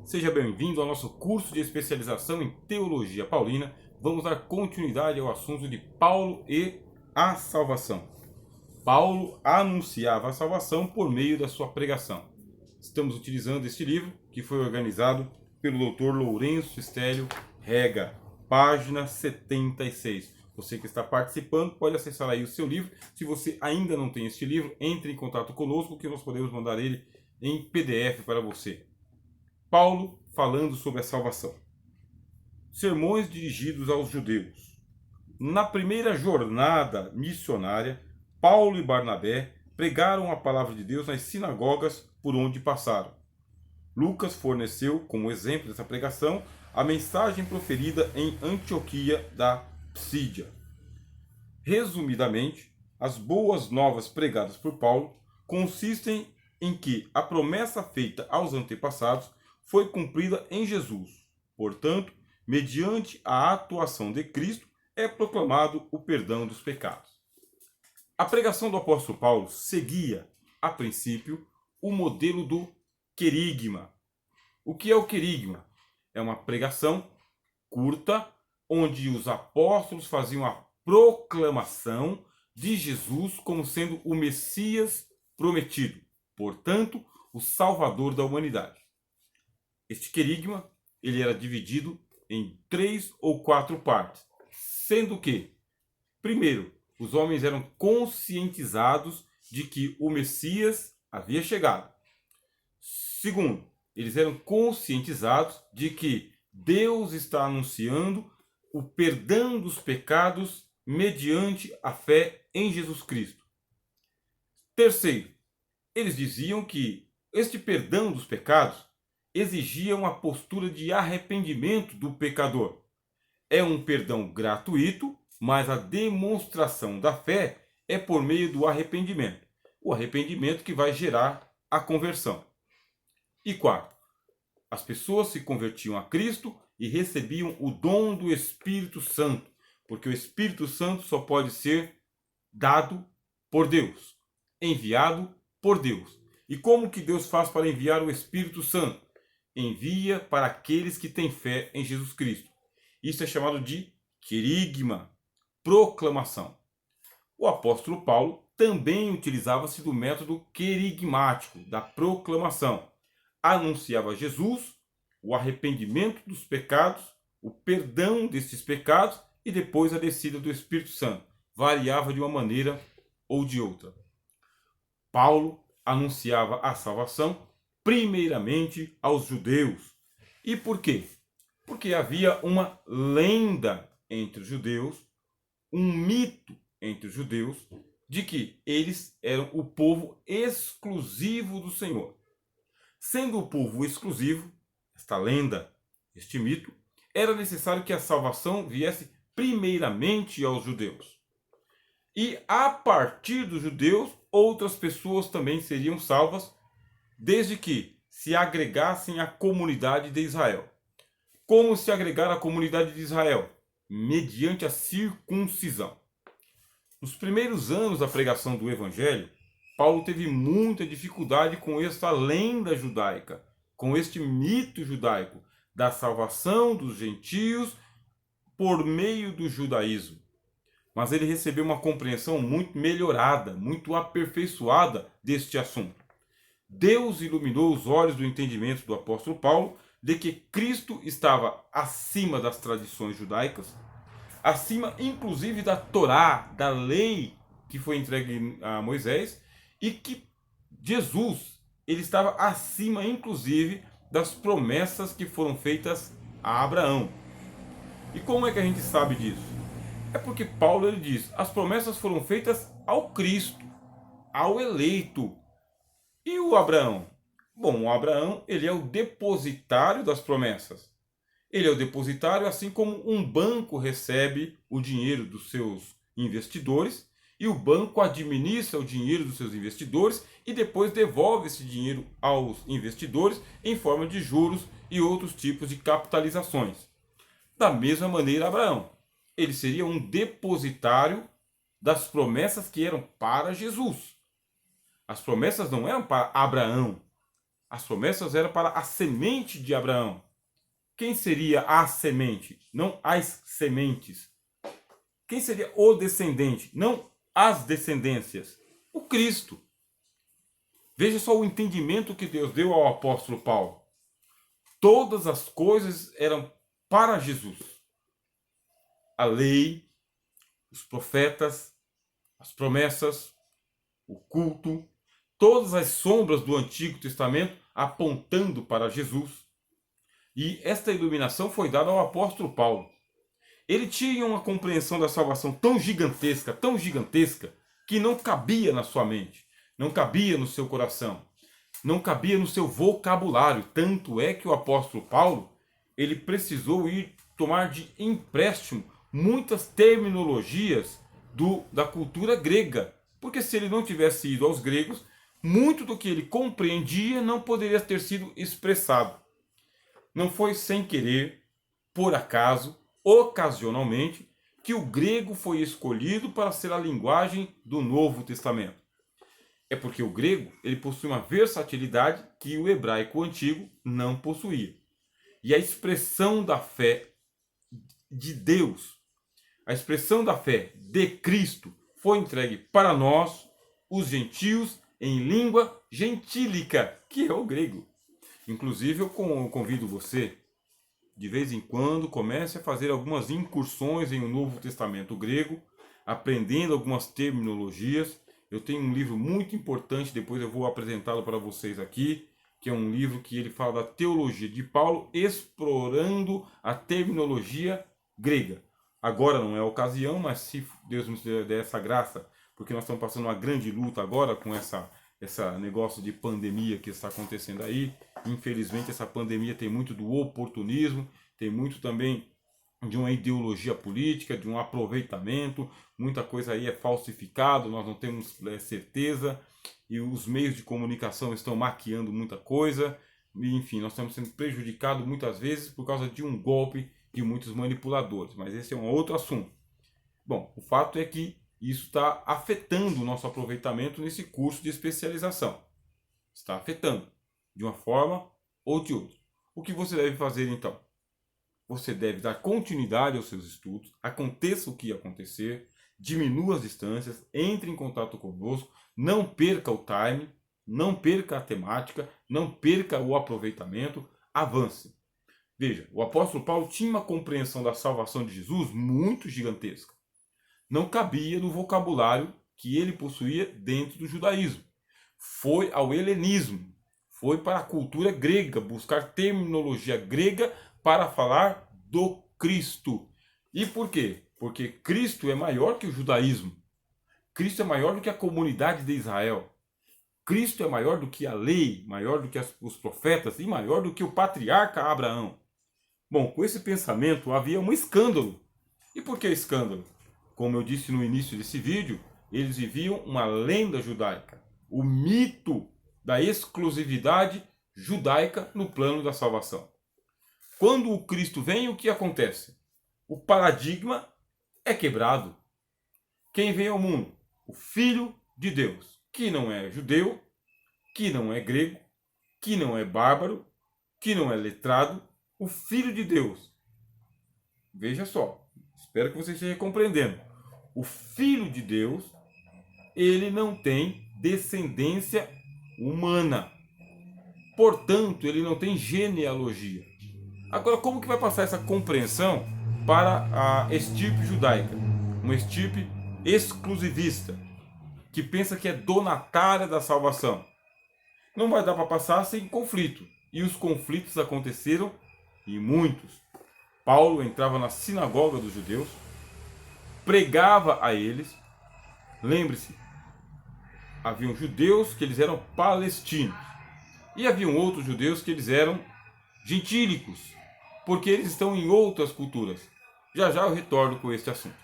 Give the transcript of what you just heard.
Seja bem-vindo ao nosso curso de especialização em Teologia Paulina. Vamos dar continuidade ao assunto de Paulo e a salvação. Paulo anunciava a salvação por meio da sua pregação. Estamos utilizando este livro, que foi organizado pelo Dr. Lourenço Estélio Rega, página 76. Você que está participando pode acessar aí o seu livro. Se você ainda não tem este livro, entre em contato conosco que nós podemos mandar ele em PDF para você. Paulo falando sobre a salvação. Sermões dirigidos aos judeus. Na primeira jornada missionária, Paulo e Barnabé pregaram a palavra de Deus nas sinagogas por onde passaram. Lucas forneceu, como exemplo dessa pregação, a mensagem proferida em Antioquia da Psídia. Resumidamente, as boas novas pregadas por Paulo consistem em que a promessa feita aos antepassados foi cumprida em Jesus. Portanto, mediante a atuação de Cristo, é proclamado o perdão dos pecados. A pregação do apóstolo Paulo seguia, a princípio, o modelo do querigma. O que é o querigma? É uma pregação curta, onde os apóstolos faziam a proclamação de Jesus como sendo o Messias prometido, portanto, o Salvador da humanidade. Este querigma ele era dividido em 3 ou 4 partes, sendo que, primeiro, os homens eram conscientizados de que o Messias havia chegado. Segundo, eles eram conscientizados de que Deus está anunciando o perdão dos pecados mediante a fé em Jesus Cristo. Terceiro, eles diziam que este perdão dos pecados exigia uma postura de arrependimento do pecador. É um perdão gratuito, mas a demonstração da fé é por meio do arrependimento. O arrependimento que vai gerar a conversão. E quarto, as pessoas se convertiam a Cristo e recebiam o dom do Espírito Santo, porque o Espírito Santo só pode ser dado por Deus, enviado por Deus. E como que Deus faz para enviar o Espírito Santo? Envia para aqueles que têm fé em Jesus Cristo. Isso é chamado de querigma, proclamação. O apóstolo Paulo também utilizava-se do método querigmático, da proclamação. Anunciava Jesus, o arrependimento dos pecados, o perdão destes pecados e depois a descida do Espírito Santo. Variava de uma maneira ou de outra. Paulo anunciava a salvação primeiramente aos judeus. E por quê? Porque havia uma lenda entre os judeus, um mito entre os judeus, de que eles eram o povo exclusivo do Senhor. Sendo o povo exclusivo, esta lenda, este mito, era necessário que a salvação viesse primeiramente aos judeus. E a partir dos judeus, outras pessoas também seriam salvas, desde que se agregassem à comunidade de Israel. Como se agregar à comunidade de Israel? Mediante a circuncisão. Nos primeiros anos da pregação do Evangelho, Paulo teve muita dificuldade com esta lenda judaica, com este mito judaico da salvação dos gentios por meio do judaísmo. Mas ele recebeu uma compreensão muito melhorada, muito aperfeiçoada deste assunto. Deus iluminou os olhos do entendimento do apóstolo Paulo de que Cristo estava acima das tradições judaicas, acima inclusive da Torá, da lei que foi entregue a Moisés, e que Jesus ele estava acima inclusive das promessas que foram feitas a Abraão. E como é que a gente sabe disso? É porque Paulo ele diz, as promessas foram feitas ao Cristo, ao eleito. E o Abraão? Bom, o Abraão ele é o depositário das promessas. Ele é o depositário, assim como um banco recebe o dinheiro dos seus investidores e o banco administra o dinheiro dos seus investidores e depois devolve esse dinheiro aos investidores em forma de juros e outros tipos de capitalizações. Da mesma maneira, Abraão, ele seria um depositário das promessas que eram para Jesus. As promessas não eram para Abraão, As promessas eram para a semente de Abraão. Quem seria a semente? Não as sementes. Quem seria o descendente? Não as descendências. O Cristo. Veja só o entendimento que Deus deu ao apóstolo Paulo. Todas as coisas eram para Jesus. A lei, os profetas, as promessas, o culto, todas as sombras do Antigo Testamento apontando para Jesus. E esta iluminação foi dada ao apóstolo Paulo. Ele tinha uma compreensão da salvação tão gigantesca, que não cabia na sua mente, não cabia no seu coração, não cabia no seu vocabulário. Tanto é que o apóstolo Paulo, ele precisou ir tomar de empréstimo muitas terminologias da cultura grega. Porque se ele não tivesse ido aos gregos, muito do que ele compreendia não poderia ter sido expressado. Não foi sem querer, por acaso, ocasionalmente, que o grego foi escolhido para ser a linguagem do Novo Testamento. É porque o grego ele possui uma versatilidade que o hebraico antigo não possuía. E a expressão da fé de Deus, a expressão da fé de Cristo, foi entregue para nós, os gentios, em língua gentílica, que é o grego. Inclusive, eu convido você, de vez em quando, comece a fazer algumas incursões em o Novo Testamento grego, aprendendo algumas terminologias. Eu tenho um livro muito importante, depois eu vou apresentá-lo para vocês aqui, que é um livro que ele fala da teologia de Paulo, explorando a terminologia grega. Agora não é a ocasião, mas se Deus nos der essa graça, porque nós estamos passando uma grande luta agora com essa negócio de pandemia que está acontecendo aí. Infelizmente essa pandemia tem muito do oportunismo, tem muito também de uma ideologia política, de um aproveitamento, muita coisa aí é falsificado, nós não temos certeza, e os meios de comunicação estão maquiando muita coisa, e, enfim, nós estamos sendo prejudicados muitas vezes por causa de um golpe de muitos manipuladores, mas esse é um outro assunto. Bom, o fato é que isso está afetando o nosso aproveitamento nesse curso de especialização. Está afetando, de uma forma ou de outra. O que você deve fazer então? Você deve dar continuidade aos seus estudos, aconteça o que acontecer, diminua as distâncias, entre em contato conosco, não perca o time, não perca a temática, não perca o aproveitamento, avance. Veja, o apóstolo Paulo tinha uma compreensão da salvação de Jesus muito gigantesca. Não cabia no vocabulário que ele possuía dentro do judaísmo. Foi ao helenismo, foi para a cultura grega, buscar terminologia grega para falar do Cristo. E por quê? Porque Cristo é maior que o judaísmo. Cristo é maior do que a comunidade de Israel. Cristo é maior do que a lei, maior do que os profetas e maior do que o patriarca Abraão. Bom, com esse pensamento havia um escândalo. E por que escândalo? Como eu disse no início desse vídeo, eles viviam uma lenda judaica. O mito da exclusividade judaica no plano da salvação. Quando o Cristo vem, o que acontece? O paradigma é quebrado. Quem vem ao mundo? O Filho de Deus, que não é judeu, que não é grego, que não é bárbaro, que não é letrado, o Filho de Deus. Veja só, espero que você esteja compreendendo. O Filho de Deus, ele não tem descendência humana. Portanto, ele não tem genealogia. Agora, como que vai passar essa compreensão para a estirpe judaica? Uma estirpe exclusivista, que pensa que é donatária da salvação. Não vai dar para passar sem conflito. E os conflitos aconteceram e muitos. Paulo entrava na sinagoga dos judeus, pregava a eles. Lembre-se, haviam judeus que eles eram palestinos. E haviam outros judeus que eles eram gentílicos, porque eles estão em outras culturas. Já já eu retorno com este assunto.